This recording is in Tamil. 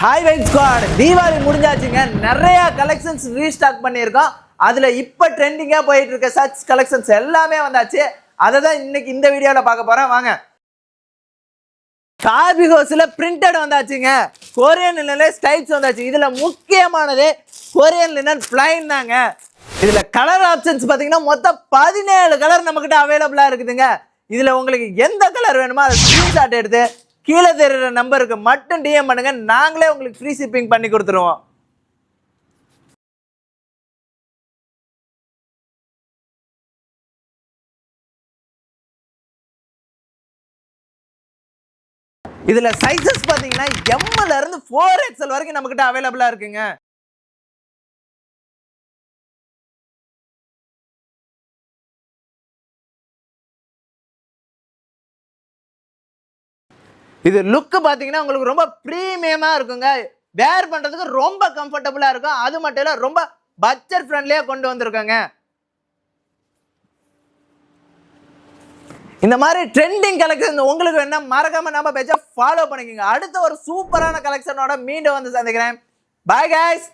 ஹாய் வைட் ஸ்குவாட், தீபாவளி முடிஞ்சாச்சுங்க. நிறைய கலெக்ஷன்ஸ் ரீஸ்டாக் பண்ணியிருக்கோம். அதில் இப்போ ட்ரெண்டிங்காக போயிட்டு இருக்க சர்ச் கலெக்ஷன்ஸ் எல்லாமே வந்தாச்சு. அதை தான் இன்னைக்கு இந்த வீடியோவில் பார்க்க போகிறேன். வாங்க. கார்பிகோஸில் பிரிண்டட் வந்தாச்சுங்க. கொரியன் லினன் ஸ்டைல்ஸ் வந்தாச்சு. இதில் முக்கியமானது கொரியன் லினன் பிளைன் தாங்க. இதில் கலர் ஆப்ஷன்ஸ் பார்த்தீங்கன்னா மொத்தம் 17 கலர் நம்மக்கிட்ட அவைலபிளாக இருக்குதுங்க. இதில் உங்களுக்கு எந்த கலர் வேணுமோ அதை ஸ்க்ரீன்ஷாட் எடுத்து கீழே தெரியுற நம்பருக்கு மட்டும் டிஎம் பண்ணுங்க. நாங்களே உங்களுக்கு ஃப்ரீ ஷிப்பிங் பண்ணி கொடுத்துருவோம். இதுல சைஸஸ் பாத்தீங்கன்னா எம்ல இருந்து 4XL வரைக்கும் நம்ம கிட்ட அவைலபிளா இருக்குங்க. இது லுக் பாத்தீங்கன்னா உங்களுக்கு ரொம்ப பிரீமியமா இருக்குங்க. வேர் பண்றதுக்கு ரொம்ப கம்ஃபர்டபுளா இருக்கும். அது மட்டும் இல்ல, ரொம்ப பட்ஜெட் ஃப்ரெண்ட்லியா கொண்டு வந்திருக்காங்க. இந்த மாதிரி ட்ரெண்டிங் கலெக்ஷன் உங்களுக்கு வேணா மறக்காம நம்ம பேஜை ஃபாலோ பண்ணிக்கோங்க. அடுத்த ஒரு சூப்பரான கலெக்ஷனோட மீண்டும் வந்து சந்திக்கிறேன். Bye guys.